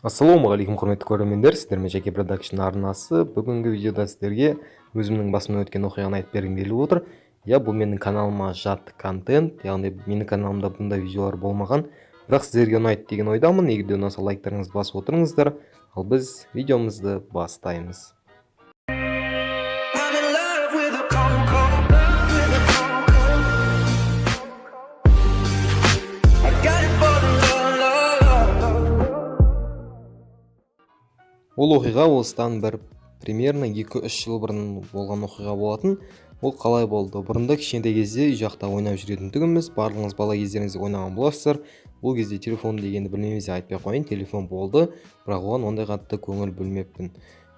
Ассалаумағалейкум құрметті көрермендер, сіздермен Жеке Продакшн арнасы. Бүгінгі видеода сіздерге өзімнің басымнан өткен оқиғаны айтып бергім келіп отыр. Бұл менің каналыма жат контент, яғни менің каналымда бұндай видеолар болмаған, бірақ сіздерге ұнайды деген ойдамын. Егер де ұнаса лайктарыңызды басып отырыңыздар, ал біз видеомызды бастаймыз. Ол оқиға осыдан бір примерно 2-3 жыл бұрын болған оқиға болатын. Ол қалай болды? Бұрында кішкентай кезде үй жақта ойнап жүретін түгіміз, барлығыңыз бала кездеріңізде ойнаған боларсыздар. Бұл кезде телефон дегенді білмейміз, айтпай қойын, телефон болды, бірақ оған ондай қатты көңіл бөлмеппін.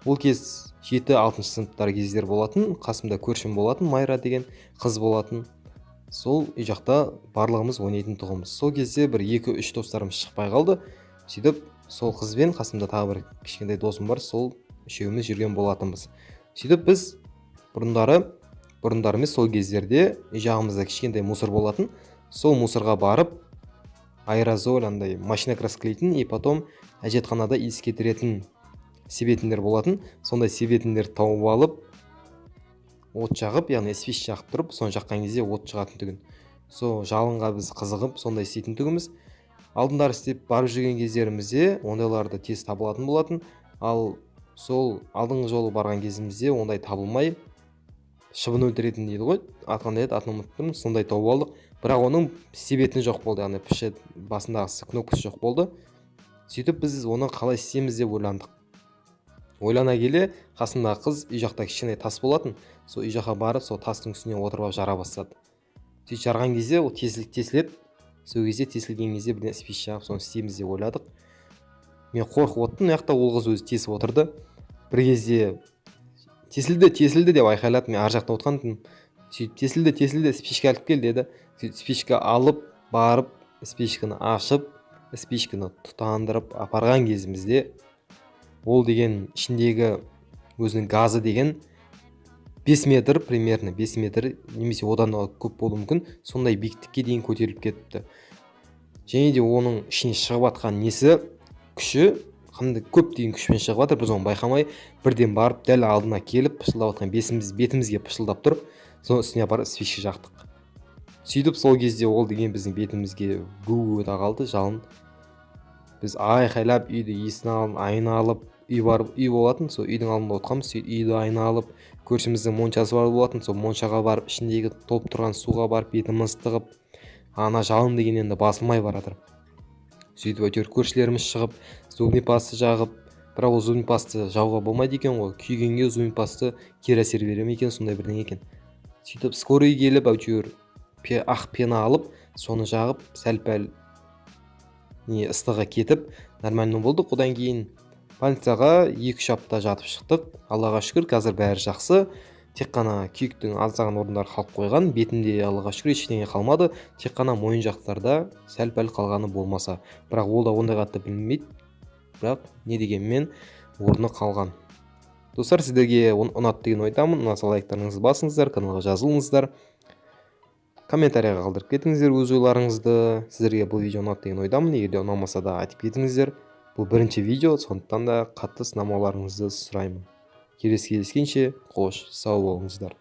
Ол кез 7-6 сыныптар кездер болатын, қасымда көршім болатын, Майра деген қыз болатын. Сол үй жақта барлығымыз ойнайтын тұғымыз. Сол кезде бір 2-3 достарымыз шықпай қалды. Сөйтіп сол қызбен қасымда тағы бір кішкентай досым бар, сол үшеуміз жүрген болатынбыз. Сөйтіп біз бұрындары емес, сол кездерде үй жағымызда кішкентай мусор болатын. Сол мусорға барып аэрозоль, андай машина красклейтін, и потом әжетханада иіс кетіретін себетіндер болатын. Сондай себетіндер тауып алып, от жағып, яғни спич жағып тұрып, соны жаққан кезде от шығатын түгін. Сол жалынға біз қызығып, сондай істейтін түгіміз. Алдындары істеп барып жүрген кездерімізде ондайларды тез табылатын болатын, ал сол алдыңғы жолы барған кезімізде ондай табылмай, шыбын өлтіретін дейді ғой, атқандай еді, атын ұмытып, сондай тауып алдық. Бірақ оның себетін жоқ болды, яғни піші басындағысы кнопкасы жоқ болды. Сөйтіп біз оны қалай істейміз деп ойландық. Ойлана келе, қасындағы қыз үй жақта кішкене тас болатын, сол үй жаққа барып, сол тастың үстіне отырып жара бастады. Сөйтіп жарған кезде ол тесіледі. Сол кезде тесілген кезде бірден спич жағып, соны істейміз деп ойладық. Мен қорқып оттым, яқта ол қыз өзі тесіп отырды. Бір кезде тесілді деп айқайлады. Мен ар жақта отқандым. Сөйтіп тесілді, спичка алып кел деді. Сөйтіп спичка алып, барып, спичканы ашып, спичканы тұтандырып апарған кезімізде, ол деген ішіндегі өзінің газы деген 5 метр, примерно 5 метр, немесе одан көп болуы мүмкін, сондай биіктікке дейін көтеріліп кетіпті. Және де оның ішіне шығып атқан несі, күші, қандай көп деген күшпен шығып атыр, біз оны байқамай, бірден барып, дәл алдына келіп, пышылдап атқан бетімізге пышылдап тұрып, соның үстіне апарып спичка жақтық. Сөйтіп сол кезде ол деген біздің бетімізге гу ете қалды, жалын. Біз айқайлап, үйді есін айналып, үй болатын, сол үйдің алдында отқанбыз, үйді айналып, көршіміздің моншасы бар болатын, сол моншаға барып, ішіндегі толып тұрған суға барып, бетіміз тығып, ана жалын деген енді басылмай баратыр. Сөйтіп әйтеуір көршілеріміз шығып, зубный паста жағып, бірақ ол зубный пасты жауға болмайды екен ғой, күйгенге зубный пасты кері әсер бере ме екен, сондай бірдеңе екен. Сөйтіп скорый келіп, әйтеуір ақ пена алып, соны жағып, сәл-пәл ыстығы кетіп, нормально болдық. Одан кейін больницаға 2-3 апта жатып шықтық. Аллаға шүкір, қазір бәрі жақсы. Тек қана күйіктің аздаған орындары қалып қойған, бетінде Аллаға шүкір ештеңе қалмады. Тек қана мойын жақтарда сәл-пәл қалғаны болмаса. Бірақ ол да ондай қатты білінбейді. Бірақ не дегенмен орны қалған. Достар, сіздерге ұнады деген ойдамын. Ұнаса лайктарыңызды басыңыздар, каналға жазылыңыздар. Комментарияға қалдырып кетіңіздер өз ойларыңызды. Сіздерге бұл видео ұнады деген ойдамын. Егер де ұнамаса да айтып кетіңіздер. Бұл бірінші видео, сондықтан да қатты сынамаларыңызды сұраймын. Келесі кездескенше қош, сау болыңыздар.